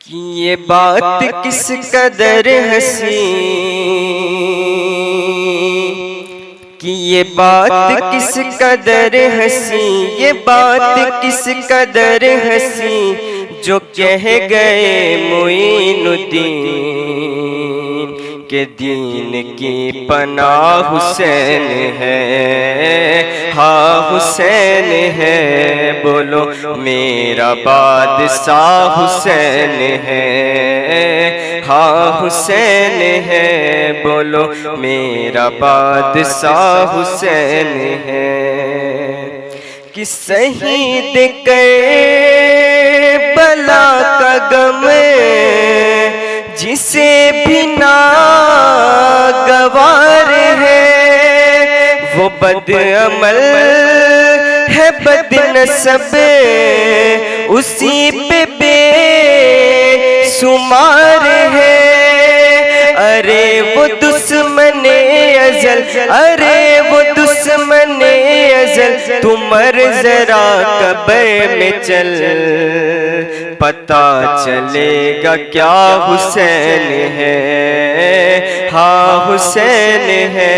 कि ये बात किस कदर हंसी, कि ये बात किस कदर हंसी, ये बात किस कदर हंसी जो कह गए मोइनुद्दीन के दीन की पनाह हुसैन है। हाँ हुसैन है, बोलो मेरा बादशाह हुसैन है। हाँ हुसैन है, बोलो मेरा बादशाह हुसैन है। कि शहीद करबला का गम जिसे भी नागवार है, वो बदअमल है बदनसब, उसी पे बेशुमार है। अरे वो दुश्मने अज़ल, अरे वो दुश्मने अज़ल, तू मर जरा कब्र में चल, पता चलेगा क्या हुसैन है। हाँ हुसैन है,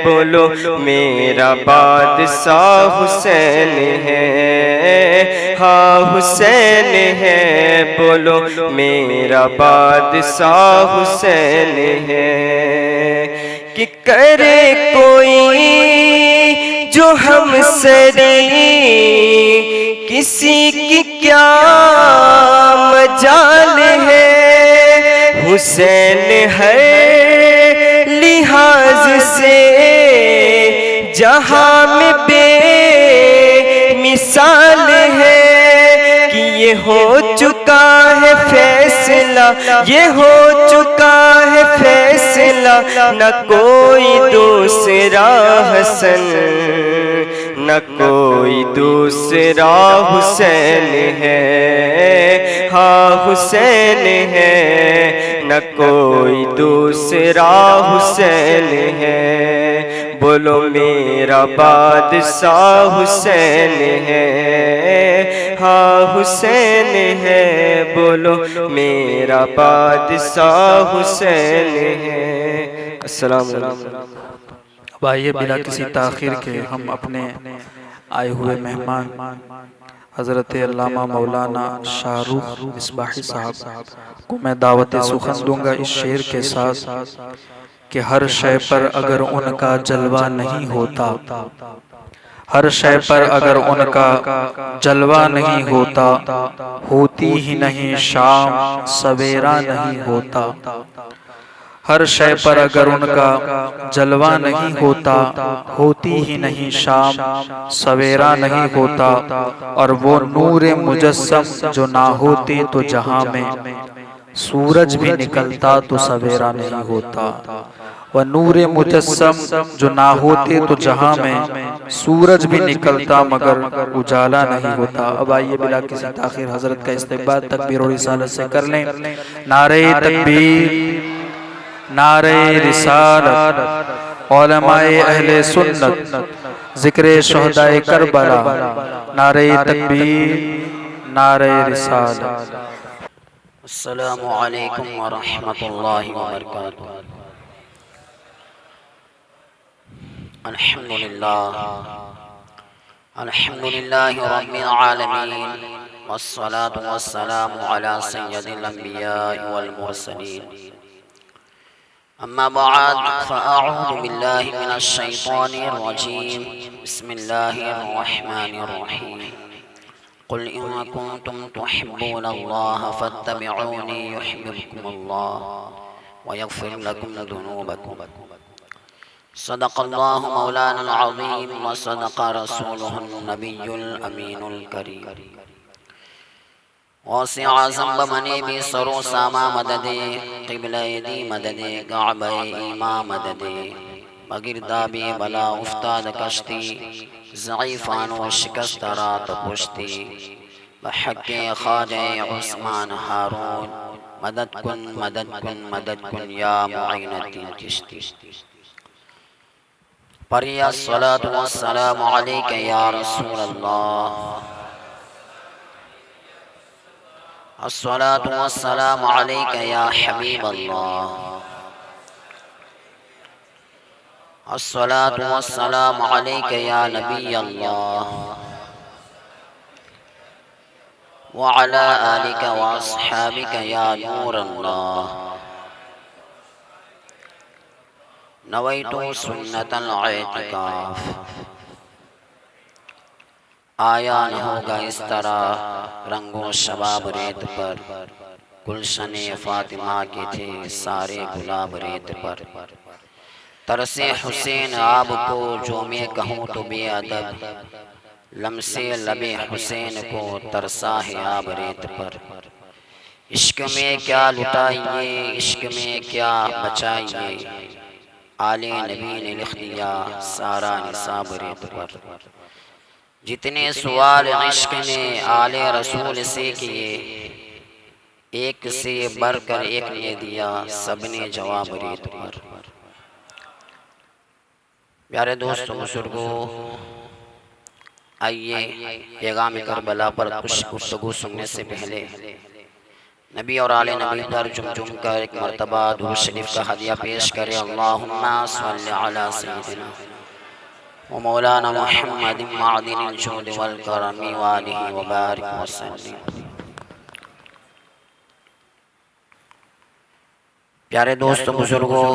बोलो मेरा बादशाह हुसैन है। हाँ हुसैन है, बोलो मेरा बादशाह हुसैन है। कि करे कोई जो हम सरी, किसी की क्या मजाल है। हुसैन है लिहाज से जहां में बेमिसाल है। कि ये हो चुका है फैसला, ये हो चुका है फैसला, न कोई दूसरा हसन, न कोई दूसरा हुसैन है। हाँ हुसैन है, न कोई दूसरा हुसैन है। बोलो मेरा बादशाह हुसैन है। हाँ हुसैन है, बोलो मेरा बादशाह हुसैन है। अस्सलाम वालेकुम। अब आइए बिना किसी ताख़ीर के हम अपने आए हुए मेहमान हज़रत अल्लामा मौलाना शाहरुख मिसबाही साहब को मैं दावत सुखन दूंगा इस शेर के साथ कि हर शय पर अगर उनका जलवा नहीं होता, हर शय पर अगर उनका जलवा नहीं होता, होती ही नहीं शाम सवेरा नहीं होता। हर शय पर अगर उनका जलवा नहीं होता, होती ही नहीं शाम सवेरा नहीं होता। और वो नूरे मुजस्सम जो ना होते तो जहां में सूरज भी निकलता तो सवेरा नहीं होता। वह नूरे मुजस्सम जो ना होते तो जहां में सूरज भी निकलता मगर उजाला नहीं होता। अब आइए बिला किसी ताख़ीर हजरत का इस्तक़बाल तकबीर और रिसालत से कर लें। नारे तकबीर, नारे रिसालत, उलमाए अहले सुन्नत, ज़िक्रे शुहदाए करबला, नारे तकबीर, नारे रिसालत। अस्सलामु अलैकुम व रहमतुल्लाहि व बरकातुहू। अल्हम्दुलिल्लाह, अल्हम्दुलिल्लाहि रब्बिल आलमीन, वस्सलातु वस्सलामु अला सय्यदिल अंबियाइ वल मुरसलीन। अम्मा बअद, फ़अऊज़ु बिल्लाहि मिनश शैतानिर रजीम। बिस्मिल्लाहिर रहमानिर रहीम। क़ुल इन कुन्तुम तुहिब्बूनल्लाह फ़त्तबिऊनी युहिब्बुकुमुल्लाह व यग़फ़िर लकुम ज़ुनूबकुम। सदक़ल्लाहु मौलानल अज़ीम व सदक़ रसूलुहुन नबियुल अमीनुल करीम। गौसे आज़म बमने भी सरो सामा मददे, क़िबले दी मददे, काबे ईमा मददे, बगिरदाबी बला उफ्ताद कश्ती, ज़ईफ़ानो शिकस्त रात पुश्ती, बहक़्क़े ख़वाजे उस्मान हारून, मदद कुन मदद कुन मदद कुन या मुईनुद्दीन चिश्ती। परिया सलातु वस्सलामु अलैका या रसूल अल्लाह। अस्सलातु वस्सलामु अलैका या हबीब अल्लाह, अस्सलातु वस्सलामु अलैका या नबी अल्लाह, व अला आलिका व अस्हाबिका या नूर अल्लाह। नवैतु सुन्नतल इतिकाफ। आया न होगा इस तरह रंगो शबाब रेत पर, गुलशने फातिमा के थे सारे गुलाब रेत पर। तरसे हुसैन आपको जो मैं कहूँ तो बेअदब, लम्से लबे हुसैन को तरसा है आब रेत पर। इश्क में क्या लुटाइए, इश्क में क्या बचाइए, आले नबी ने लिख दिया सारा निसाब रेत पर। जितने सवाल इश्क ने आले रसूल से किए, एक से बढ़कर एक ने दिया सबने जवाब रेत पर। प्यारे दोस्तों बुजुर्गों, आइए पैगाम करबला पर कुछ गुफ्तगू सुनने से पहले नबी और आले नबी पर जुम कर एक मरतबा दुरूद शरीफ का हदिया पेश करें। अल्लाहुम्मा सल्लि अला सय्यिदिना व मौलाना मुहम्मद मादिनिल जूद वल करमी व आलिहि व बारिक व सल्लिम। प्यारे दोस्तों बुजुर्गों,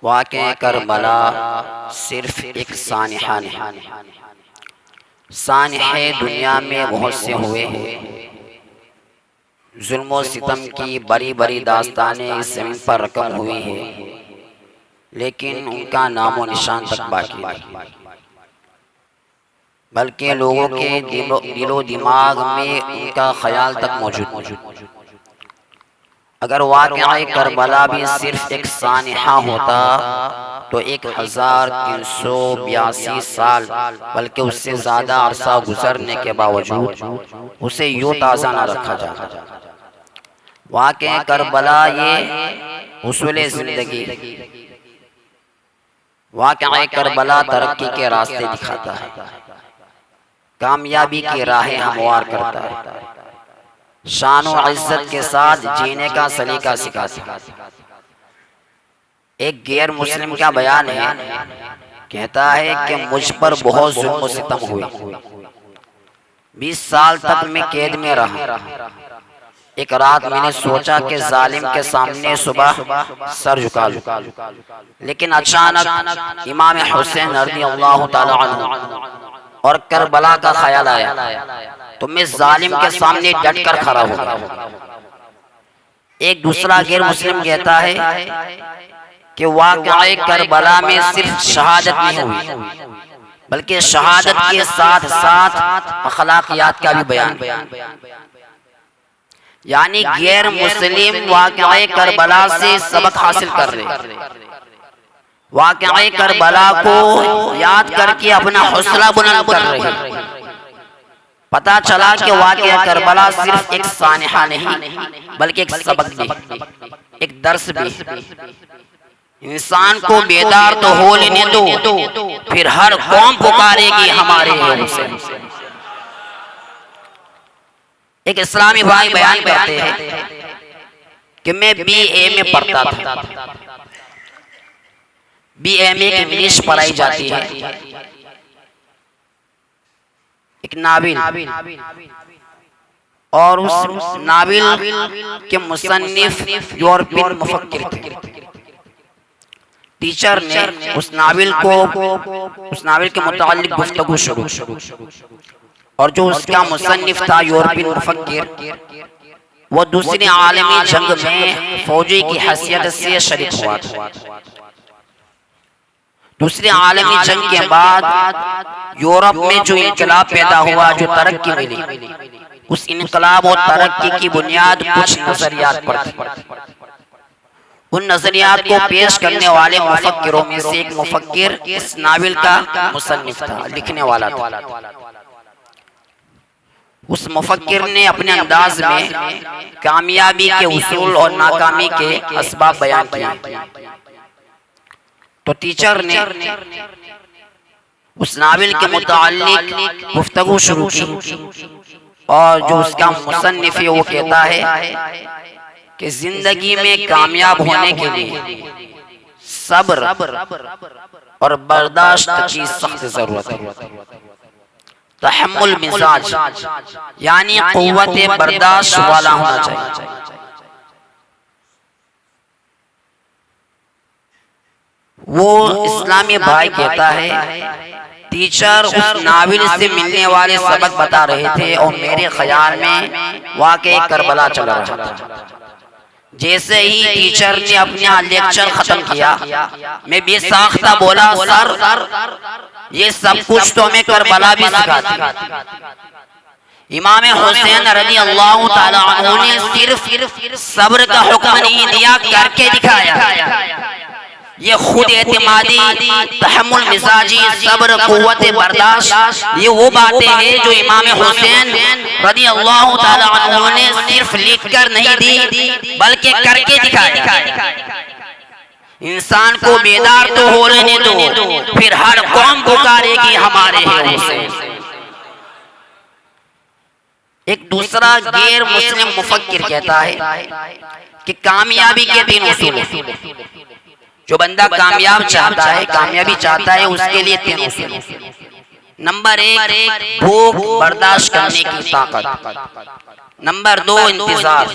वाक़े करबला सिर्फ एक सानिहा नहीं, सानिहे दुनिया में बहुत से हुए हैं। जुल्म सितम की बड़ी बड़ी दास्तानें इस ज़मीन पर रकम हुई है, लेकिन उनका नामो निशान तक बाकी नहीं, बल्कि लोगों के दिलो दिमाग में उनका ख्याल तक मौजूद। अगर वाक़या करबला भी सिर्फ एक सानिहा होता तो 1382 साल बल्कि उससे ज़्यादा अरसा गुजरने के बावजूद उसे यूँ ताज़ा न रखा जाता। वाक़या करबला ये उसूले ज़िंदगी, वाक़या करबला तरक्की के रास्ते दिखाता है, कामयाबी की राहें हमवार करता है, शान और इज्जत के साथ जीने का सलीका सिखाता है। एक गैर मुस्लिम का बयान है, कहता है कि मुझ पर बहुत जुल्म सितम हुए, 20 साल तक मैं कैद में रहा। एक रात मैंने सोचा कि जालिम के सामने सुबह सर झुका लूं, लेकिन अचानक इमाम हुसैन रज़ियल्लाहु ताला अन्हु और करबला का ख्याल आया तो मैं जालिम के सामने डट कर खड़ा हो गया। एक दूसरा गैर मुस्लिम कहता है कि वाक़या करबला में सिर्फ शहादत नहीं हुई, बल्कि शहादत के साथ साथ अखलाकियात का भी बयान। यानी गैर मुस्लिम वाक़या करबला से सबक हासिल कर रहे, वाक़या करबला को याद करके अपना हौसला बुलंद कर रहे। पता चला कि वाक़या करबला सिर्फ एक सानिहा नहीं बल्कि एक सबक भी, एक दर्स भी। इंसान को बेदार तो हो लेने दो, फिर हर कौम पुकारेगी हमारे हुसैन। एक इस्लामी भाई बयान करते हैं कि मैं BA में पढ़ता था। BA में इंग्लिश पढ़ाई जाती है। एक नाविल, और उस नाविल के मुसन्निफ यूरोपियन मुफक्किर थे। टीचर ने उस नाविल के मुतालिक गुफ्तगू शुरू, और जो उसका मुसन्निफ था यूरोपियन मुफक्किर, वो दूसरी आलमी जंग में फौजी की हैसियत से शरीक हुआ था। दूसरी आलमी जंग के बाद यूरोप में जो इनकलाब पैदा हुआ, जो तरक्की मिली, उस इनकलाब और तरक्की की बुनियाद कुछ नजरियात पर थी। उन नजरियात को पेश करने वाले मुफक्किरों में से एक मुफक्किर इस नाविल का मुसन्निफ था, लिखने वाला था। उस मुफक्किर ने अपने अंदाज में कामयाबी के उसूल और नाकामी के असबाब बयान किए। तो टीचर ने उस नाविल के मुताल्लिक गुफ्तगू शुरू की और जो उसका मुसन्निफ है वो कहता है कि जिंदगी में कामयाब होने के लिए सब्र और बर्दाश्त की सख्त जरूरत है। तहम्मुल मिजाज यानी कुव्वत बर्दाश्त वाला होना चाहिए। वो इस्लामी भाई कहता है टीचर उस नाविल से मिलने वाले सबक बता रहे थे और मेरे ख्याल में वाकई करबला चल रहा था। जैसे ही टीचर ने अपना लेक्चर खत्म किया मैं बेसाख्ता बोला, सर ये सब कुछ तो हमें करबला भी सिखाती। इमाम हुसैन रज़ी अल्लाह ताला अन्हु ने सिर्फ सब्र का हुक्म नहीं दिया, करके दिखाया। ये खुद एतमादी, तहम्मुल मिजाजी, सब्र, कुव्वत बर्दाश्त, ये वो बातें हैं जो इमाम हुसैन रज़ी अल्लाह ताला अन्हु ने सिर्फ लिख कर नहीं दी बल्कि करके दिखाया। इंसान को बेदार तो हो लेने दो, फिर हर कौम पुकारेगी हमारे हैं हुसैन। एक दूसरा गैर मुस्लिम मुफक्किर कहता है कि कामयाबी के 3 उसूल हैं। जो बंदा कामयाब चाहता है, कामयाबी चाहता है, उसके लिए 3 उसूल हैं। नंबर 1 भूख बर्दाश्त करने की ताकत, नंबर 2 इंतजार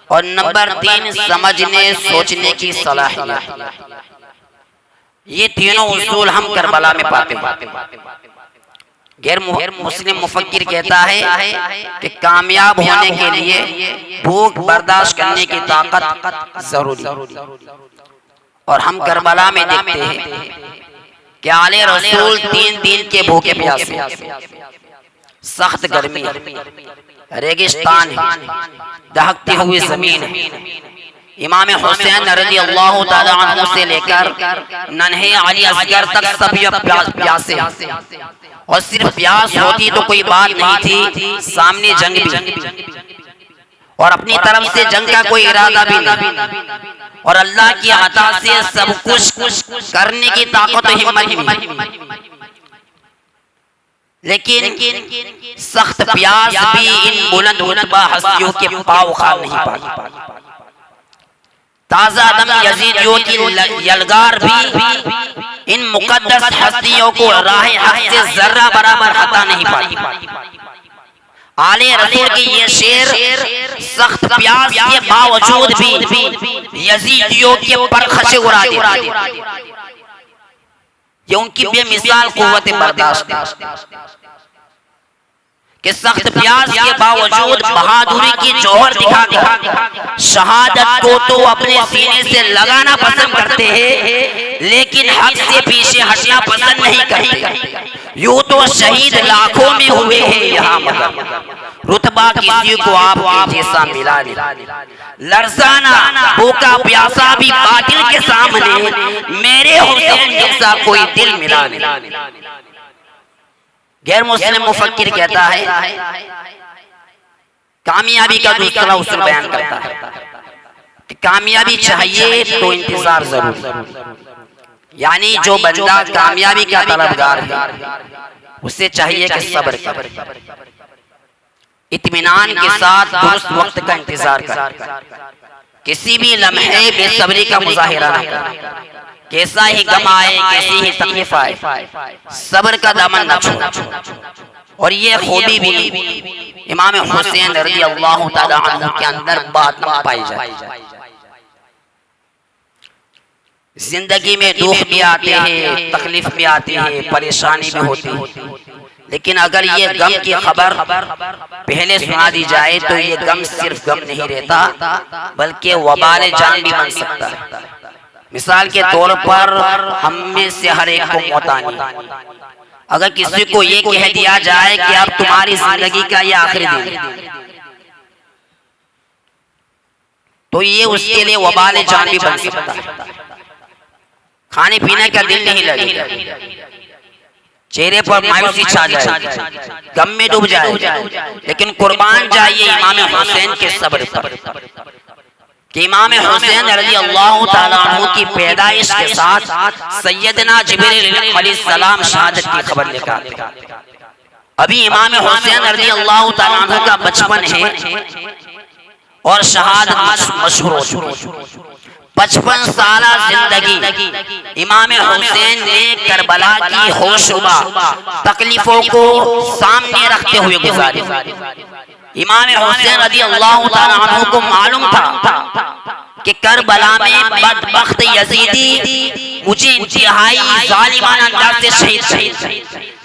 और नंबर 3 समझने सोचने की सलाहियत। ये तीनों उसूल हम करबला में पाते हैं। गैर मुस्लिम मुफक्किर कहता है कि कामयाब होने के लिए भूख बर्दाश्त करने की ताकत जरूरी। और हम करबला में देखते हैं कि आले रसूल 3 दिन के भूखे प्यासे, सख्त गर्मी, रेगिस्तान है, दहकती हुई जमीन है। इमाम हुसैन रज़ी अल्लाह ताला अन्हु से लेकर नन्हे अली असगर तक सभी प्यासे, और सिर्फ प्यास होती तो कोई बात नहीं थी, सामने जंग भी और अपनी तरफ से जंग का कोई इरादा भी नहीं, और अल्लाह की अता से सब कुछ करने की ताकत और हिम्मत भी। लेकिन सख्त प्यास भी इन बुलंद रुतबा हस्तियों के पाँव खाल नहीं पाती। ताजा दम यजीदियों की यलगार भी इन मुकद्दस हस्तियों को राह हक से जर्रा बराबर हटा नहीं पाती। आले रसूल की ये शेर सख्त प्यास के बावजूद भी यजीदियों के परखचे उड़ा देते। ये उनकी बेमिसाल कुव्वत बर्दाश्त कि सख्त प्यास के बावजूद बहादुरी की जौहर दिखाकर शहादत को तो अपने सीने से लगाना पसंद करते हैं, लेकिन हक से पीछे हटना पसंद नहीं करते। यूं तो शहीद लाखों में हुए हैं यहाँ, मगर रुतबा किसी को आपके जैसा मिला नहीं। लरजाना भूखा प्यासा भी बातिल के सामने, मेरे हुसैन जैसा कोई दिल मिला नहीं। गैर मुस्लिम मुफक्किर कहता है कामयाबी का दूसरा उसूल बयान करता है कि कामयाबी चाहिए तो इंतजार जरूर। यानी जो बंदा कामयाबी का तलबगार है उसे चाहिए कि सब्र करे, इत्मीनान के साथ दुरुस्त वक्त का इंतजार करे, किसी भी लम्हे बेसब्री का मुजाहिरा न करे। कैसा ही गम आए, कैसी ही तकलीफ आए, सब्र का दामन न छोड़ो। और ये खूबी भी इमाम हुसैन रज़ी अल्लाह ताला अन्हु के अंदर बात न पाई जाती। जिंदगी में दुख भी आते हैं, तकलीफ भी आती है, परेशानी भी होती है, लेकिन अगर ये गम की खबर पहले सुना दी जाए तो ये गम सिर्फ गम नहीं रहता बल्कि वबाल जान भी बन सकता है। मिसाल के तौर पर हम में से हर एक को मौत आनी, अगर किसी को ये कह दिया जाए कि अब तुम्हारी जिंदगी का ये आखिरी दिन, तो ये उसके लिए वबाल जान भी बन सकता है। खाने पीने का दिल नहीं लगेगा, चेहरे पर मायूसी छा जाए, गम में डूब जाए, लेकिन कुर्बान जाइए इमाम हुसैन के सब्र पर कि इमाम हुसैन रज़ी अल्लाह ताला अन्हु की पैदाइश के साथ सैयदना जिब्रील अलैहिस्सलाम शहादत की खबर लेकर आते। अभी इमाम हुसैन रज़ी अल्लाह तआला अन्हु का बचपन है और शहादत मशहूर हो चुकी। 55 साल जिंदगी इमाम हुसैन ने करबला की होशरुबा तकलीफों को सामने रखते हुए गुजारी। इमाम हुसैन रज़ी अल्लाह तआला अन्हु को मालूम था कि करबला में बदबख्त यजीदी मुझे इंतहाई जालिमाना अंदाज से शहीद कर,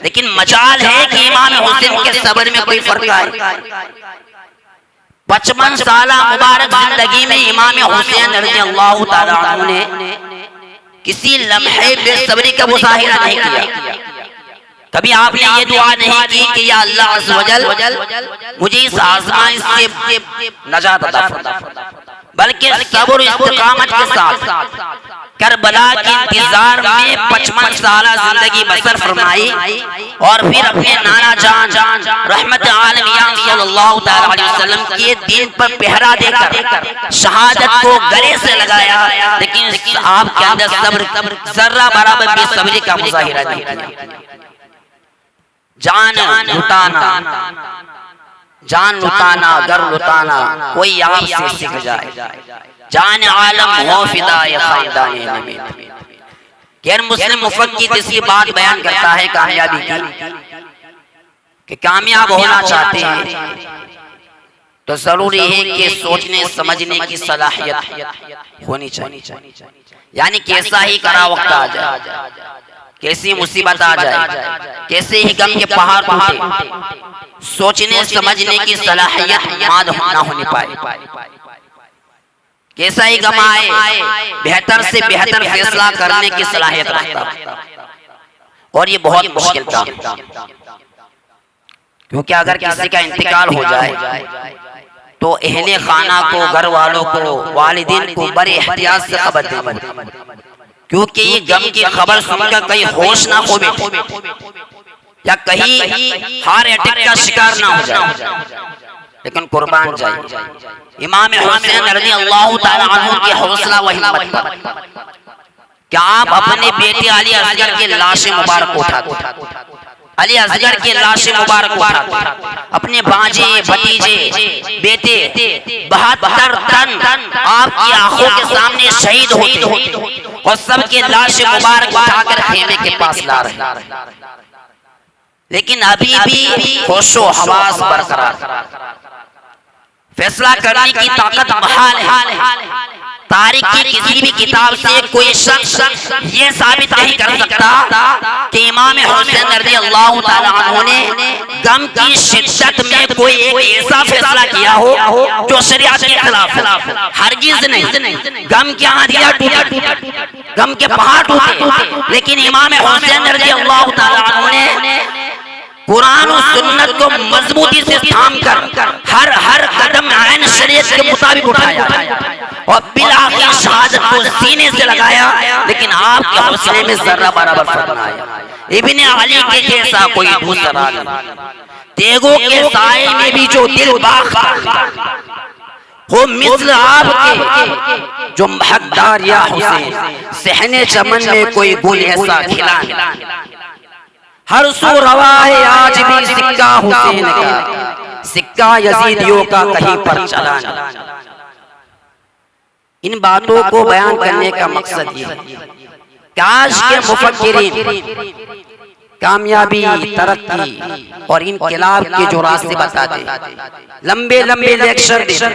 लेकिन मजाल है कि इमाम हुसैन के सब्र में कोई फर्क आए। 55 साल मुबारक जिंदगी में इमाम हुसैन रज़ी अल्लाह तआला अन्हु ने किसी लम्हे बेसब्री का मुजाहिरा नहीं किया। कभी आपने ये दुआ नहीं की कि या अल्लाह अज़्ज़ व जल मुझे इस आज़माइश से नजात अता फरमा, बल्कि सब्र इस्तिकामत के साथ करबला के इंतजार में 55 साल जिंदगी बसर फरमाई और फिर अपने नाना जान रहमत आलमीन सल्लल्लाहु अलैहि वसल्लम के दिन पर पहरा देकर शहादत को गले से लगाया। लेकिन आपके अंदर सब्र जर्रा बराबर बेसब्री का मुजाहिरा नहीं किया। जान लुटाना गर लुटाना कोई आपसे सीख जाए, जान आलम हो फिदाए खानदाने नबी। गैर मुस्लिम मुफक्किर इसकी बात बयान करता है कामयाबी की कि कामयाब होना चाहते हैं तो जरूरी है कि सोचने समझने की सलाहियत होनी चाहिए। यानी कैसा ही कड़ा वक्त आ जाए, कैसी मुसीबत आ जाए, कैसे ही गम के पहाड़ टूटे, सोचने समझने की सलाहियत माद ना होने पाए। कैसा ही गम आए, बेहतर से बेहतर फैसला करने की सलाहियत रखता। और ये बहुत मुश्किल था, क्योंकि अगर किसी का इंतकाल हो जाए तो अहले खाना को, घर वालों को, वालिदीन को बड़े एहतियात से खबर देनी, क्योंकि ये गम की खबर सुनकर कहीं होश ना खो बैठे या कहीं हार्ट अटैक का शिकार ना हो जाए, लेकिन कुर्बान जाए। इमाम हुसैन रज़ी अल्लाह तआला अन्हु की हौसला व हिम्मत पर क्या आप अपने बेटे अली असगर के लाश मुबारक उठाते, अली असगर के लाश मुबारक उठाते, अपने भांजे भतीजे बेटे 72 टन आपकी आंखों के सामने शहीद होते और सबके लाश मुबारक उठाकर खेमे के पास ला रहे, लेकिन अभी भी होशो हवास बरकरार, फैसला करने की ताकत बहाल है। तारीख की किसी भी किताब से कोई शख्स ये साबित नहीं कर सकता कि इमाम हुसैन रज़ी अल्लाह तआला अन्हु ने गम की शिद्दत में कोई एक ऐसा फैसला किया हो जो शरीयत के खिलाफ है। हरगिज़ नहीं। गम के आंधियां टूटी, गम के पहाड़ टूटे, लेकिन इमाम हुसैन रज़ी अल्लाह तआला अन्हु ने कुरान और सुन्नत को मजबूती से थाम कर हर कदम आयन शरीयत के मुताबिक उठाया और बिलाखिर शहादत को सीने से लगाया, लेकिन आपके हौसले में जर्रा बराबर फर्क ना आया। इब्ने अली के जैसा कोई दूसरा नहीं, तेगों के साए में भी जो दिल बाग हो मिस्ल आपके जो हकदार या हुसैन, सहने चमन में कोई गुल ऐसा खिला, हर सू रवा है आज भी सिक्का हुसैन का, सिक्का यजीदियों का कहीं पर चला नहीं। इन बातों को बयान करने का मकसद ये है, काश के मुफक्किरीन कामयाबी, तरक्की और इनकलाब के जो रास्ते बताते, लंबे लंबे लेक्चर देते,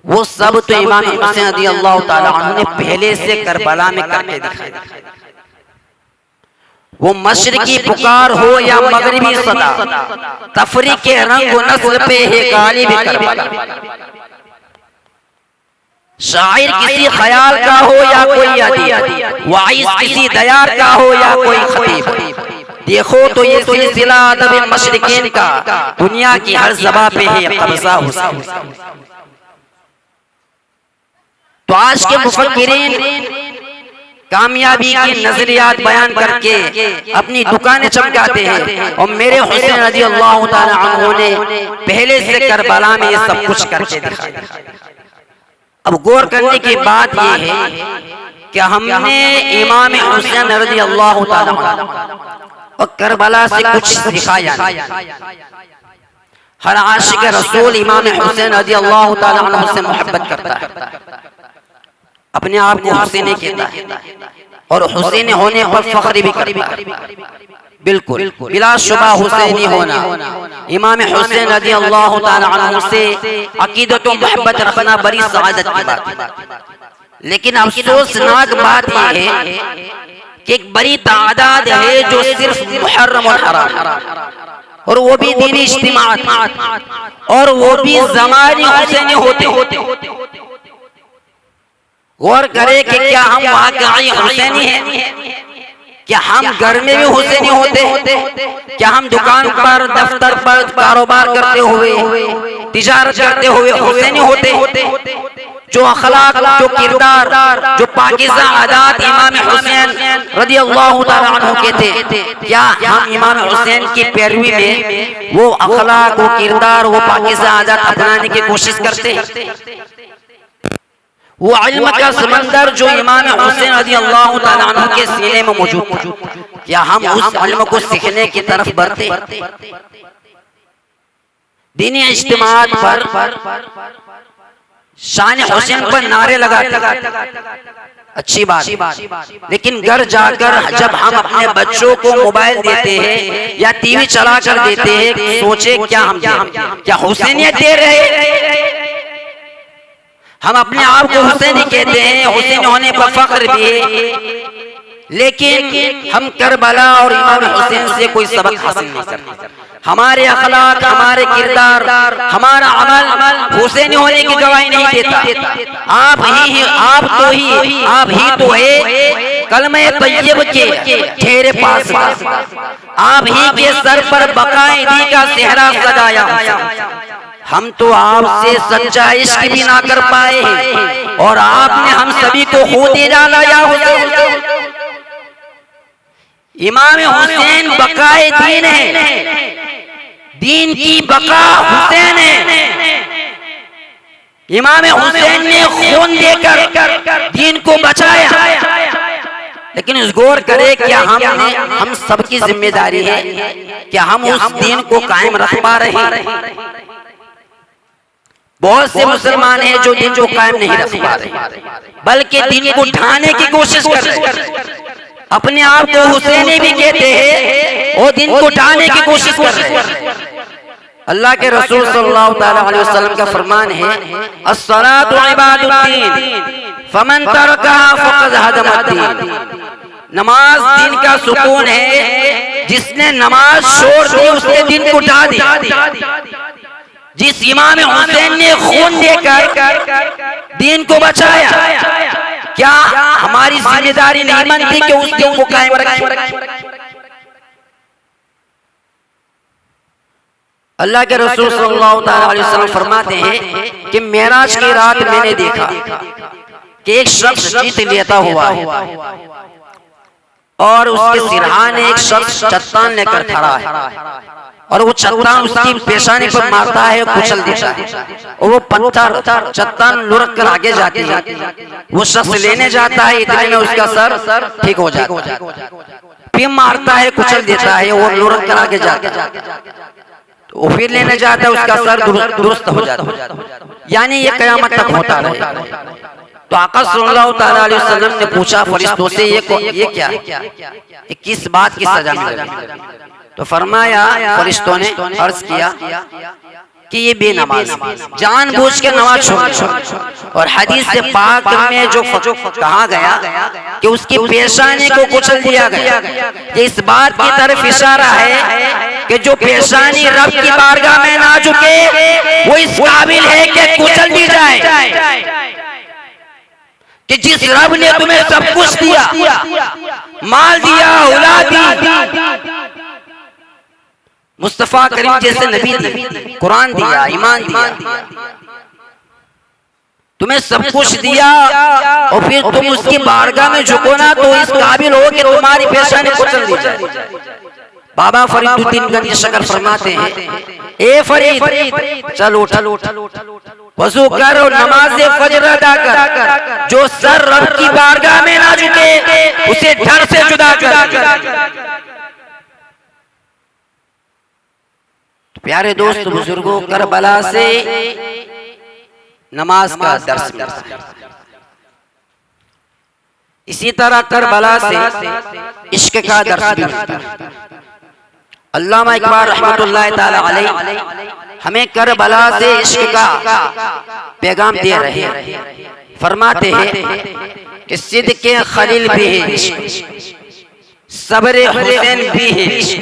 वो सब तो इमाम हुसैन रज़ी अल्लाह तआला अन्हु ने पहले से करबला में करके दिखाया। वो मशरिकी पुकार हो या मगरिबी सदा, तफरीक के रंग व नस्ल पे है गालिब करबला। शायर किसी ख्याल का हो या कोई अदीब, वाइज किसी दयार का हो या कोई खतीब, देखो तो ये सिलसिला अदब मशरिकीन का दुनिया की हर ज़बां पे है कब्ज़ा हुसैन। तो आज के मुफक्किरीन कामयाबी के नजरियात बयान करके अपनी दुकानें चमकाते हैं, और मेरे हुसैन रज़ी अल्लाह तआला अन्हु ने पहले से करबला में ये सब कुछ करके दिखाया। अब गौर करने की बात ये है क्या हमने इमाम हुसैन रज़ी अल्लाह ताला अन्हु और करबला से कुछ सिखाया नहीं। हर आशिक रसूल इमाम हुसैन रज़ी अल्लाह ताला अन्हु से मोहब्बत करता है, अपने आप को हुसैनी कहता है और हुसैनी होने पर फख्र भी करता है। बिल्कुल बिला शुबा हुसैनी होना, इमाम हुसैन रज़ी अल्लाह ताला अन्हु से अकीदत और मोहब्बत रखना बड़ी सआदत की बात है। लेकिन अफसोसनाक बात यह है कि एक बड़ी तादाद है जो सिर्फ मुहर्रम और हराम, और वो भी दीनी इज्तिमाअत, और वो भी ज़मानी हुसैनी होते। गौर करे कि क्या हम वाकई हुसैनी हैं? क्या हम घर में भी हुसैनी होते? क्या हम दुकान पर, दफ्तर पर कारोबार करते हुए, तिजारत करते हुए हुसैनी होते? जो अखलाक, जो किरदार, जो पाकीज़ा आदात इमाम हुसैन रज़ी अल्लाह ताला अन्हु के थे, क्या हम इमाम हुसैन की पैरवी में वो अखलाक, वो किरदार, वो पाकीज़ा आदात अपनाने की कोशिश करते? वो इल्म का समंदर जो इमाम हुसैन रज़ी अल्लाह ताला अन्हु के सीने में मौजूद था, क्या हम उस इल्म को सीखने की तरफ बढ़ते? दीनी इज्तिमाअत पर, शान हुसैन पर नारे लगाते, अच्छी बात, लेकिन घर जाकर जब हम अपने बच्चों को मोबाइल देते हैं या टीवी चला कर देते हैं, सोचे क्या हम क्या हुसैनियत दे रहे? हम अपने आप को हुसैनी कहते हैं, हुसैनी होने पर फख्र भी है, लेकिन हम करबला और इमाम हुसैन से कोई सबक हासिल नहीं करते। हमारे अखलाक, हमारे किरदार, हमारा अमल हुसैनी होने की गवाही नहीं देता। आप ही तो है कलमे तैयब के ठेरे पास, आप ही के सर पर बकायदी का सेहरा सजाया। हम तो आपसे सच्चा इश्क भी ना कर पाए और आपने हम सभी को खो दे डाला। या हुसैन, इमाम हुसैन बकाए दीन है, दीन की बका हुसैन है। इमाम हुसैन ने खून देकर दीन को बचाया। लेकिन इस गौर करे क्या हम सबकी जिम्मेदारी है, क्या हम उस दीन को कायम रख पा रहे हैं? बहुत से मुसलमान हैं जो दीन को कायम नहीं रख पा रहे, बल्कि दीन को ढाने की कोशिश कर रहे। अपने आप को हुसैनी भी कहते हैं और दीन को ढाने की कोशिश कर रहे हैं। अल्लाह के रसूल सल्लल्लाहु अलैहि वसल्लम का फरमान है, अस्सलातु इबादुद्दीन फमन तरकहा फक़द हदमद्दीन। नमाज दीन का सुकून है, जिसने नमाज छोड़ दी उसने दीन को ढा दिया। जिस इमाम हुसैन ने खून देकर दीन को बचाया, क्या हमारी जिम्मेदारी नहीं बनती कि उस दीन को कायम रखें? अल्लाह के रसूल सल्लल्लाहु अलैहि वसल्लम फरमाते हैं कि मेराज की रात मैंने देखा कि एक शख्स जीत लेता हुआ है और उसके सिरहाने एक शख्स चट्टान लेकर खड़ा है और वो चट्टान उसकी पेशानी पर मारता है, कुचल देता है और वो पत्थर चट्टान लुढ़क कर आगे जाती है। वो शख्स लेने जाता है, इतने में उसका सर ठीक हो जाता है। फिर मारता है, कुचल देता है, वो लुढ़क कर आगे जाता है। तो फिर लेने जाता है, उसका सर दुरुस्त हो जाता है। यानी ये कयामत तक होता रहेगा। तो आका सल्लल्लाहु अलैहि वसल्लम ने पूछा फरिश्तों से, ये क्या है, किस बात की सजा मिल रही है? तो फरमाया, फरिश्तों ने अर्ज किया कि ये बेनमाज जानबूझ के नमाज छोड़। और हदीस से पाक में जो कहा गया कि उसकी पेशानी को कुचल दिया गया, ये इस बात की तरफ इशारा है कि जो पेशानी रब की बारगाह में ना झुके वो इस काबिल है कि कुचल दी जाए। कि जिस रब ने तुम्हें सब कुछ दिया, माल दिया, औलाद दी, मुस्तफा करीम जैसे नबी दिए, कुरान दिया, ईमान दिया, तुम्हें सब कुछ दिया और फिर तुम उसकी बारगाह में झुको ना, तो इस काबिल हो कि तुम्हारी पेशानी कुचल दी जाए। बाबा फरीदुद्दीन गंज शकर फरमाते हैं, ए फरीद चल उठ, वजू कर और नमाज फजर अदा कर। जो सर रब की बारगाह में ना झुके उसे धड़ से जुदा कर। प्यारे दोस्त बुजुर्गों, करबला से नमाज का दर्स मिलता है। इसी तरह करबला से इश्क का दर्स भी मिलता है। अल्लामा इकबाल रहमतुल्लाह ताला अलैह हमें करबला से इश्क का पैगाम दे रहे हैं। फरमाते हैं कि सिद्क़े खलील भी है इश्क, सब्र हुसैन भी है इश्क,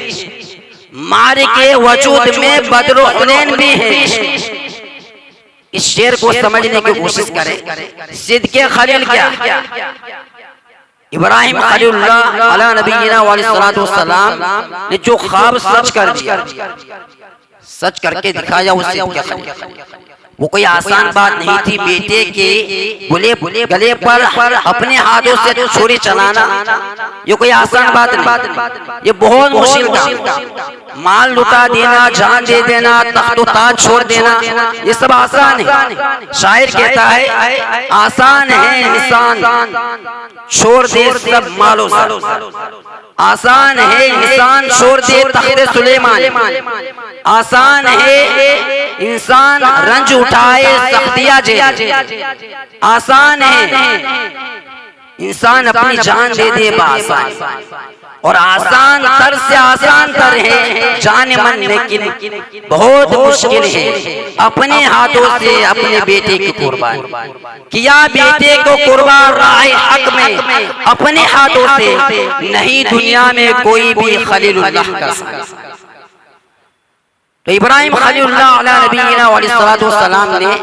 मारिके वजूद में बद्र हुनैन भी है इश्क। इस शेर को समझने की कोशिश करें। सिद्क़े खलील क्या? इब्राहिम खलीलुल्लाह अला नबीना वालेकुम सलाम ने जो ख्वाब सच कर दिया, सच करके दिखाया, वो सिद्क़े खलील। वो कोई आसान बात नहीं थी। बेटे के गले पर अपने हाथों से छुरी चलाना ये कोई आसान बात नहीं, ये बहुत मुश्किल काम। माल लुटा देना, जान दे देना, तख्त ताज छोड़ देना, ये सब आसान है। शायर कहता है आसान है इंसान छोड़ दे सब मालो से, आसान है इंसान छोड़ दे तख्त सुलेमान, आसान है इंसान रंज उठाए सख्तियां झेले, आसान है इंसान अपनी जान दे दे बासान। और आसान तर से आसान तर है जाने मन, लेकिन बहुत मुश्किल है अपने हाथों से अपने बेटे की कुर्बान किया। बेटे को कुर्बान राह हक में अपने हाथों से, नहीं दुनिया में कोई भी खलीलुल्लाह का साथ। तो इब्राहिम खलीलुल्लाह अला नबीना वालेकुम सलाम ने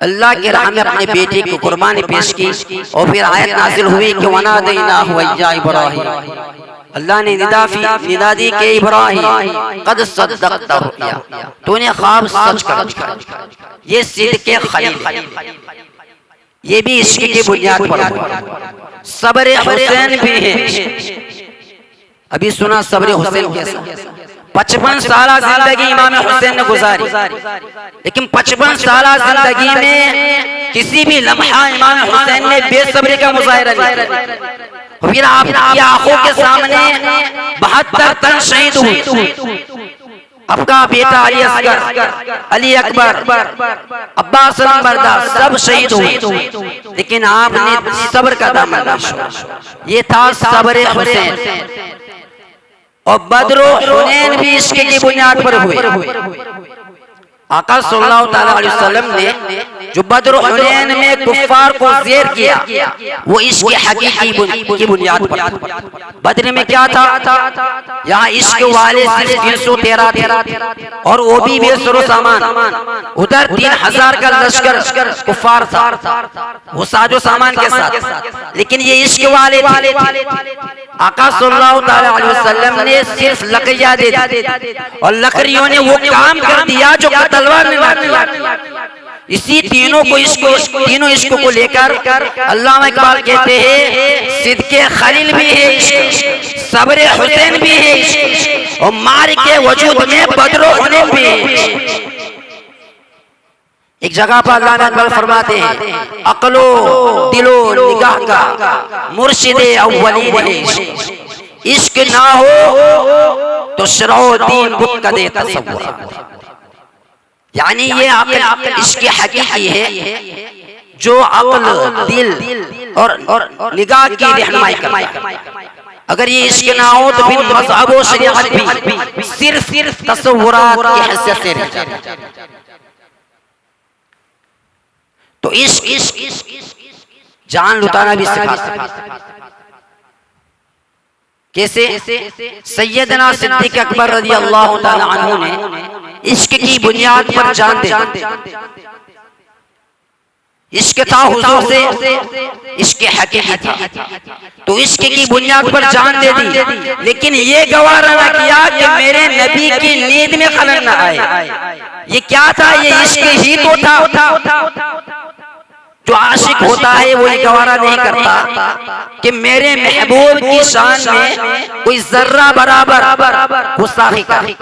अल्लाह के राह में अपने बेटे को कुर्बानी पेश की। और फिर आयत नाजिल हुई कि वना देना हुआ इब्राहिम, अल्लाह ने निदा दी के इब्राहिम कद सद्दक़ता रुया, तूने ख्वाब सच कर दिया। ये सिद्क़े खलील, ये भी इश्क की बुनियाद पर हुआ। सब्र हुसैन भी है। अभी सुना सब्र हुसैन कैसा? 55 साल जिंदगी इमाम हुसैन ने गुजारी, लेकिन 55 साल जिंदगी में किसी भी लम्हा इमाम हुसैन ने बेसब्री का मुजाहिरा नहीं। फिर आपकी आंखों के सामने 72 तन शहीद हुए। आपका बेटा अली असगर, अली अकबर, अब्बास नंबरदार सब शहीद हुए, लेकिन आपने सब्र का दामन नहीं छोड़ा। ये था सब्र हुसैन। और बद्र हुनैन भी इश्क की बुनियाद पर हुए। आका सल्लल्लाहु अलैहि वसल्लम ने जो बद्र हुनैन में कुफ्फार को ज़ेर किया, वो इश्क हकीकी की बुनियाद पर। बद्र में क्या था? यहाँ इश्क वाले सिर्फ 313 थे और वो भी बेसरो सामान। उधर 3000 का लश्कर कुफ्फार था, वो साजो सामान के साथ, लेकिन ये इश्क वाले थे। आका सल्लल्लाहु अलैहि वसल्लम ने सिर्फ लकड़ियां दे दी और लकड़ियों ने वो काम कर दिया जो तलवार ने ना किया। इसी तीनों इश्क को लेकर अल्लामा इकबाल कहते हैं सिद्क़े खलील भी है इश्क, सब्र हुसैन भी है इश्क, और मार के वजूद में बद्र हुनैन भी है। एक जगह पर अल्लाह इकबाल फरमाते हैं अक्लो दिलो निगाह का मुर्शिदे अव्वलीन है, इश्क ना हो तो शरओ दीन बुत का दे तसव्वुर। यानी ये अक्ल इश्क हकीकी है जो अक्ल, दिल और निगाह की रहनुमाई करता है। अगर ये इश्क ना हो तो फिर मज़हब और शरीयत भी सिर्फ तसव्वुरात की हैसियत से रह जाता है। तो इश्क जान लुटाना भी सिखाता है। कैसे? सैयदना सिद्दीक़ अकबर रज़ी अल्लाह ताला अन्हु ने इश्क की बुनियाद पर जान दे। इश्क था हुजूर से, इश्क हकीकी था, तो इश्क की बुनियाद पर जान दे दी, लेकिन ये गवारा न किया कि मेरे नबी की नींद में खलल न आए। ये क्या था? ये इश्क ही तो था। जो आशिक होता है वो ये गवारा नहीं करता कि मेरे महबूब की शान में कोई जर्रा बराबर गुस्ताखी करे,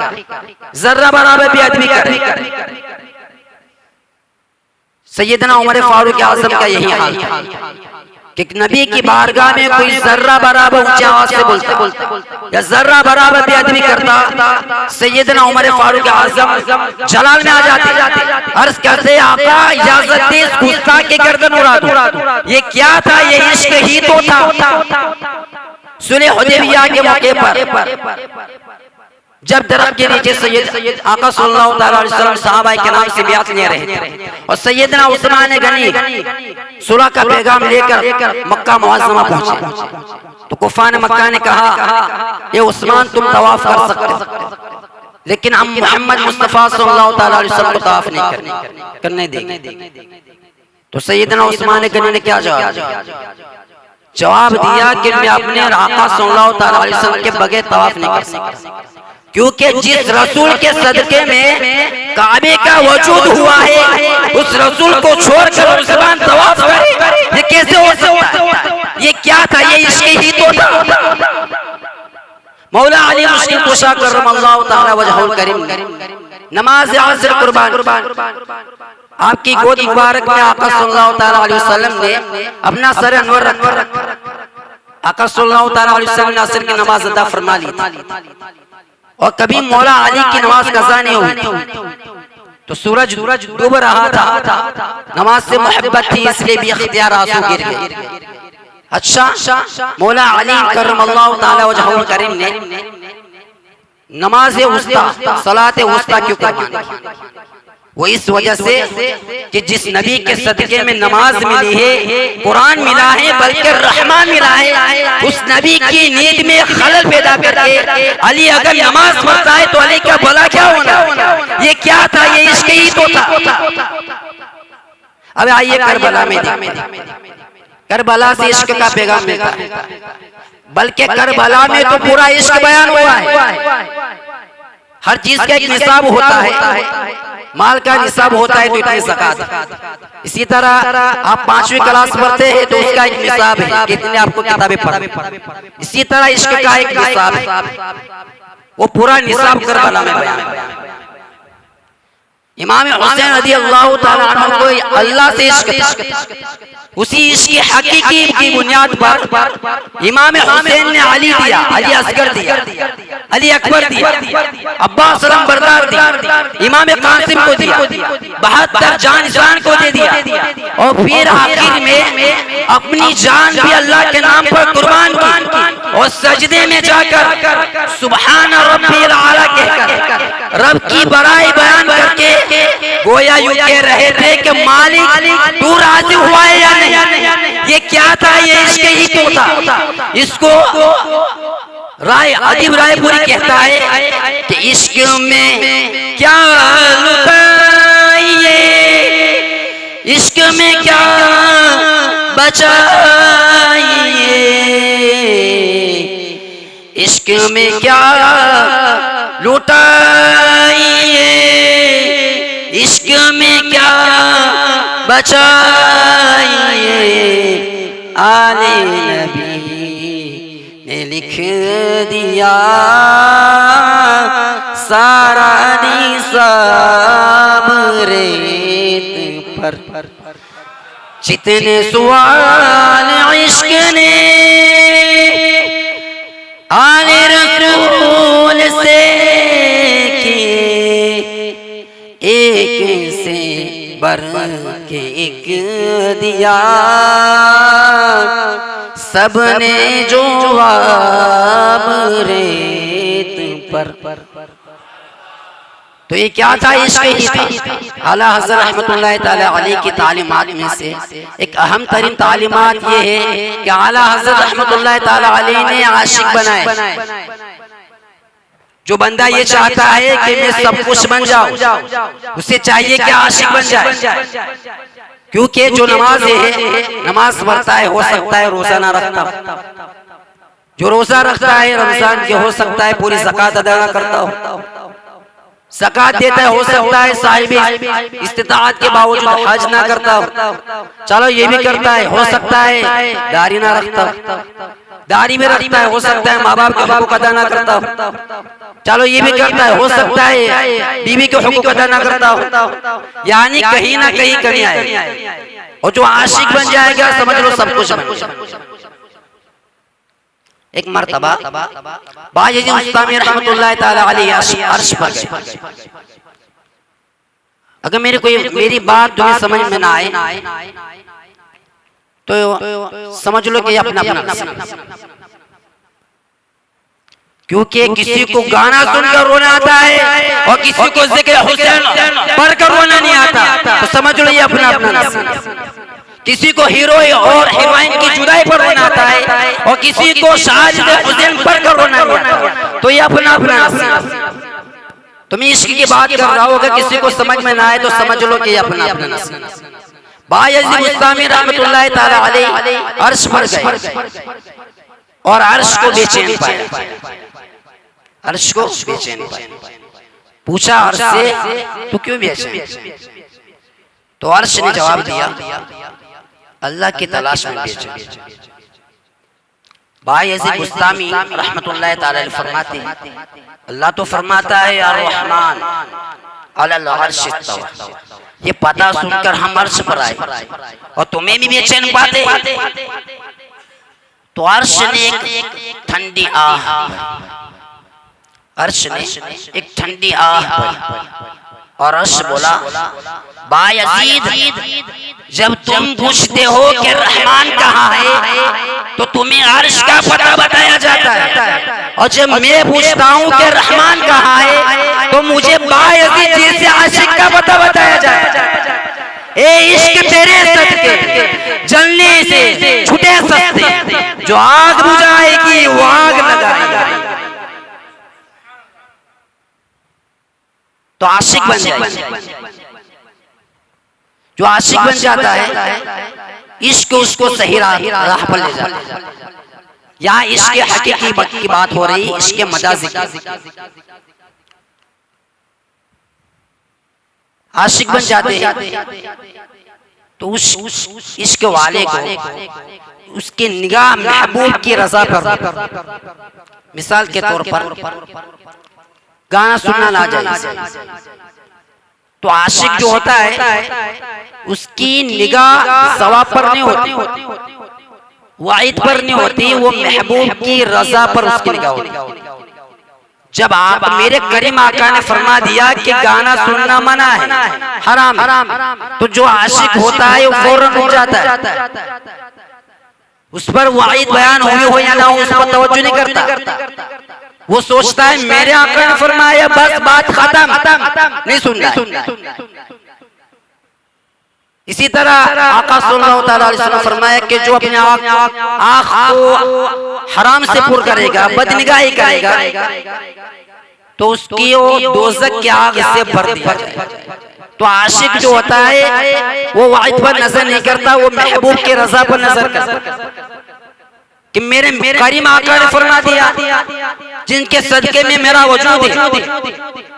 जर्रा बराबर बेअदबी करे। सैयदना उमर फारूक आजम का यही हाल था कि नबी की बारगाह में कोई जर्रा बराबर ऊंची आवाज से बोलता या जर्रा बराबर बेअदबी करता, सैयदना उमर फारूक आजम जलाल में आ जाते, अर्ज करते आका इजाजत दे इस गुस्ताख के गर्दन उड़ा दूं। ये क्या था? ये इश्क ही तो था। सुलह हुदैबिया के मौके पर जब दरख्त के नीचे सैयद आका सल्लल्लाहु अलैहि वसल्लम सहाबा के नाम से बियात ले रहे थे और सैयदना उस्मान गनी सुलह का पैगाम लेकर मक्का मुअज़्ज़मा पहुंचे, तो कुफार मक्का ने कहा ये उस्मान तुम तवाफ कर सकते हो, लेकिन हम मोहम्मद मुस्तफा सल्लल्लाहु अलैहि वसल्लम को तवाफ नहीं करने देंगे। तो सैयदना उस्मान गनी ने क्या जवाब दिया कि मैं अपने आका सल्लल्लाहु अलैहि वसल्लम के बगैर तवाफ नहीं कर सकता, क्योंकि जिस रसूल के सदके में काबे का वजूद हुआ है उस रसूल को छोड़कर उस्मान तवाफ करे, ये कैसे हो सकता है? ये क्या था? ये इश्क ही तो था। मौला अली मुश्किल कुशा करमल्लाहु तआला वजहुल करीम नमाज असर कुर्बान आपकी गोद मुबारक में आका सल्लल्लाहु अलैहि वसल्लम ने अपना सर अनवर रखा। आका सल्लल्लाहु अलैहि वसल्लम ने असर की नमाज अदा फरमा ली और कभी मौला अली की नमाज कज़ा नहीं हुई, तो सूरज डूब रहा था, नमाज से मोहब्बत थी इसलिए भी इख्तियार आंसू गिर गए। अच्छा, मौला अली करमल्लाहु तआला वजहुल करीम ने नमाज उस्ता सलात उस्ता क्यों करवाई? वो इस वजह से कि जिस नबी के सदके में नमाज मिली है, कुरान मिला है, बल्कि रहमान मिला है, उस नबी की नींद में खलल पैदा करके अली अगर नमाज पढ़ता है तो अली का भला क्या होना? ये क्या था? ये इश्क ही तो था। अब आइए करबला में देखिए, करबला से इश्क का पैगाम मिलता है, बल्कि करबला में तो पूरा इश्क बयान हुआ है। हर चीज का एक निसाब होता है, माल का निसाब होता है तो इतनी ज़कात। इसी तरह आप 5वीं क्लास पढ़ते हैं तो उसका एक निसाब है, कितने आपको किताबें पढ़। इसी तरह इश्क का एक निसाब है, वो पूरा निसाब करबला में बयान है। इमाम हुसैन रज़ियल्लाहु ताला अन्हु को अल्लाह से इश्क था, उसी इश्क हकीकी की बुनियाद पर इमाम हुसैन ने अली दिया, अली असगर दिया, अली अकबर दिया, अब्बास बरदार दिया, इमाम कासिम को दिया, 72 जान इंसान को दे दिया और फिर आखिर में अपनी जान भी अल्लाह के नाम पर कुर्बान की और सजदे में जाकर सुभान रब्बिल आला कहकर रब की बड़ाई बयान करके गोया यूं कह रहे थे कि मालिक तू राजी हुआ है या नहीं? ये क्या था? ये इश्क ही तो था। इसको अदीब रायपुरी कहता है कि इश्क में क्या लुटाइए, इश्क में क्या बचाइए, इश्क में क्या लुटाइए, इश्क में क्या बचाइए, आले नबी ने लिख दिया सारा निसाब रेत पर। जितने सवाल इश्क ने आले रसूल से किए, एक से बढ़ के एक दिया सबने जवाब रेत पर। तो ये क्या था? इश्क ही था। आला हज़रत रहमतुल्लाह ताला अलैह की तालीमात में से एक अहम तरीन तालीमात ये है कि आला हज़रत रहमतुल्लाह ताला अलैह ने आशिक बनाए। जो बंदा ये चाहता है कि मैं सब कुछ बन जाऊं, उसे चाहिए कि आशिक बन जाए, क्योंकि जो नमाज है, नमाज पढ़ता है, हो सकता है रोजा ना रखता, जो रोजा रखता है रमजान के हो सकता है पूरी ज़कात अदा ना करता हो, ज़कात देता है, हो सकता है साहिब इस्तिताअत के बावजूद हज ना करता हो, चलो ये भी करता है, हो सकता है दाढ़ी ना रखता, दाढ़ी भी रखता है, हो सकता है माँ बाप के हुकूक अदा ना करता हो, चलो ये भी करता है, हो सकता है बीवी के हुकूक अदा ना करता हो, यानी कहीं ना कहीं कमी आएगी। और जो आशिक बन जाएगा समझ लो सब कुछ बन गया। एक मर्तबा बायजीद बुस्तामी रहमतुल्लाह ताला अलैहि अर्श पर गए। अगर मेरी बात तुम्हें समझ में ना आए तो समझ लो कि अपना अपना, क्योंकि किसी को गाना सुनकर रोना आता है और किसी को जिक्र हुसैन पढ़कर रोना नहीं आता, तो समझ लो ये अपना अपना। किसी को हीरो और हीरोइन की जुदाई पर रोना आता है और किसी को शाहिद हुसैन पढ़कर रोना नहीं आता, तो ये अपना अपना। तुम इश्क की बात कर रहा हो, अगर किसी को समझ में ना आए तो समझ लो कि ये अपना अपना। बायजीद बुस्तामी रहमतुल्लाह ताला अलैहि अर्श पर गए और अर्श को बेचैन पाया, अर्श को बेचैन पाया। पूछा अर्श से तू क्यों बेचैन? तो अर्श ने जवाब दिया अल्लाह की तलाश में बेचैन। बायजीद बुस्तामी रहमतुल्लाह ताला अलैहि फरमाते हैं अल्लाह तो फरमाता है या रहमान अलल अर्श इस्तवा, ये पता सुनकर हम अर्श पर आए और तुम्हें भी बेचैन पाते। तो अर्श ने एक ठंडी आह, अर्श ने एक ठंडी आह और अर्श बोला बायजीद जब तुम पूछते हो कि रहमान कहाँ है तो तुम्हें अर्श का पता बताया जाता है, और जब मैं पूछता हूँ कि रहमान कहाँ है तो मुझे बायजीद जैसे आशिक का पता बताया जाता है। ए इश्क तेरे सदके जलने से छुटे सस्ते, जो आग बुझाएगी वो आग लगाएगी। तो आशिक बन जाएगी, जो आशिक बन जाता है इश्क उसको सही राह पर ले जाता है। यहाँ इश्क हकीकी की बात हो रही, इश्क मजाजी की। आशिक बन जाते हैं तो उस इश्क वाले को उसकी निगाह महबूब की रजा पर, मिसाल के तौर पर गाना सुनना ना जाए तो आशिक जो होता है उसकी निगाह सवाब पर नहीं होती, वाइद पर नहीं होती, वो महबूब की रजा पर उसकी निगाह होती। जब आप मेरे करीम आका ने फरमा दिया कि गाना सुनना मना है, हराम, तो जो आशिक होता है वो फौरन हो जाता है, उस पर वाइद बयान हुई हो या ना हो उस पर तवज्जो नहीं करता। वो सोचता है मेरे आका ने फरमाया बस बात खत्म, नहीं सुनना। इसी तरह आका सल्लल्लाहु अलैहि वसल्लम फरमाया कि जो अपने आँख को हराम से पुर करेगा, बदनिगाही करेगा, तो उसकी वो दोज़ख की आग से भर दिया जाएगा। तो आशिक जो होता है वो वाइद पर नजर नहीं करता, वो महबूब के रजा पर नजर करता कि मेरे करीम आका ने फरमा दिया जिनके सदके में मेरा वजूद है।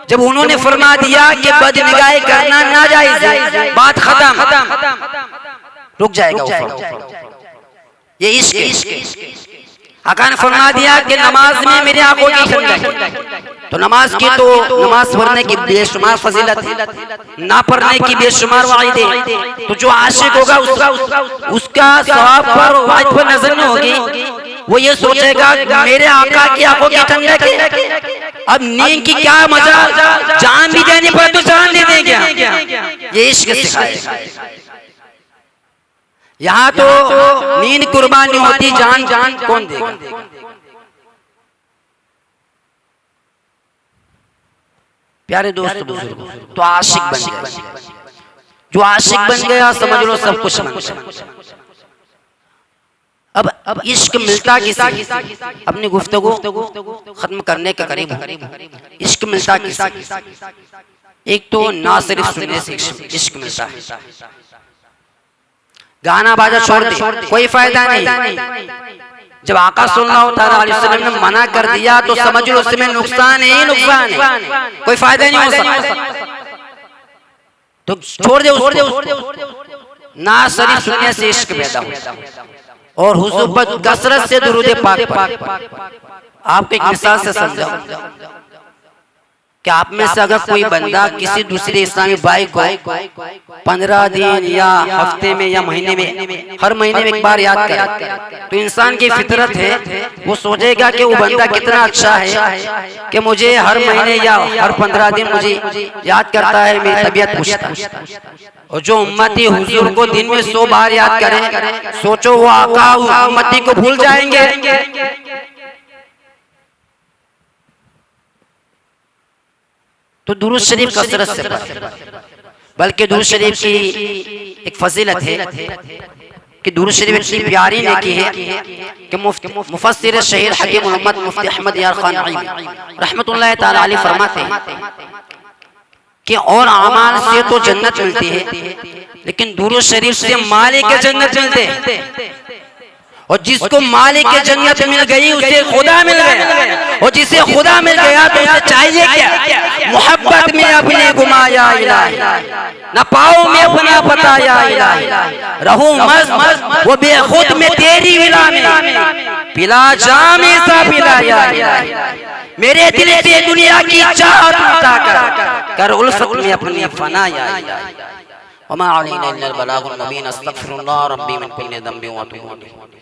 जब उन्होंने फरमा दिया कि बदनिगाही करना नाजायज है, बात खत्म, रुक जाएगा वो। ये इश्क। आका ने फरमा दिया कि नमाज में मेरी आंखों की ठंडक, तो नमाज की तो नमाज पढ़ने की बेशुमार फजीलत है, ना पढ़ने की बेशुमार वाइद है। तो जो आशिक होगा उसका सवाब पर वाइद पर नजर नहीं होगी, वो ये सोचेगा मेरे आका की आंखों की ठंडक है, अब नींद की क्या मजा, जान भी देने पर तो जान दे देंगे। ये इश्क सिखाएगा। यहाँ तो नींद कुर्बानी होती, जान कौन देगा? प्यारे दोस्त बुजुर्गों, तो आशिक बन गया। जो आशिक बन गया समझ लो सब कुछ बन गया। अब इश्क मिलता किसी, अपनी गुफ्तगू खत्म करने के करीब इश्क मिलता किसी, एक तो ना सिर्फ सुनने से इश्क मिलता है, गाना बाजा छोड़ दे कोई फायदा नहीं, जब आका सल्लल्लाहु अलैहि वसल्लम ने मना कर दिया तो समझ लो उसमें नुकसान ही नुकसान है, कोई फायदा नहीं हो सकता। तो छोड़ दे उसको। ना शरीफ सुनने से इश्क पैदा हो और हुजूर पर कसरत से दुरूद पाक पढ़। आपको एक मिसाल से समझाऊं कि आप में से अगर कोई बंदा किसी दूसरे इस्लामी भाई को 15 दिन या हफ्ते में या महीने में हर महीने में एक बार याद करे तो इंसान की फितरत है, वो सोचेगा कि वो बंदा कितना अच्छा है कि मुझे हर महीने या हर 15 दिन मुझे याद करता है, मेरी तबीयत पूछता है। और जो उम्मती हुजूर को दिन में 100 बार याद करे, सोचो वो आका उम्मती को भूल जाएंगे। तो दुरूद शरीफ कसरत से पढ़े। बल्कि दुरूद शरीफ की एक फजीलत है कि दुरूद शरीफ इतनी प्यारी नेकी है कि मुफस्सिर शहीद हकीम उम्मत मुफ्ती अहमद यार खान रहमतुल्लाह ताला अलैह फरमाते हैं कि और अमाल से तो जन्नत मिलती है, लेकिन दुरूद शरीफ से मालिक के जन्नत मिलते हैं। और जिसको मालिक के जन्नत मिल गई उसे खुदा मिल गया, और जिसे खुदा मिल गया तो उसे चाहिए क्या? मोहब्बत में अपने घुमाया इलाही, न पाओ में अपना बताया इलाही, रहूं मस्त वो बेखुद में तेरी विला में, पिला जाम ऐसा पिलाया इलाही, मेरे दिल से दुनिया की चाहत मिटा कर उल्फत में अपनी फनाया इलाही। वमा अलैना इल्लल बलागुल मुबीन। अस्तगफिरुल्लाह रब्बी मिन कुल्ली ज़ंबिन व अतूबु इलैह।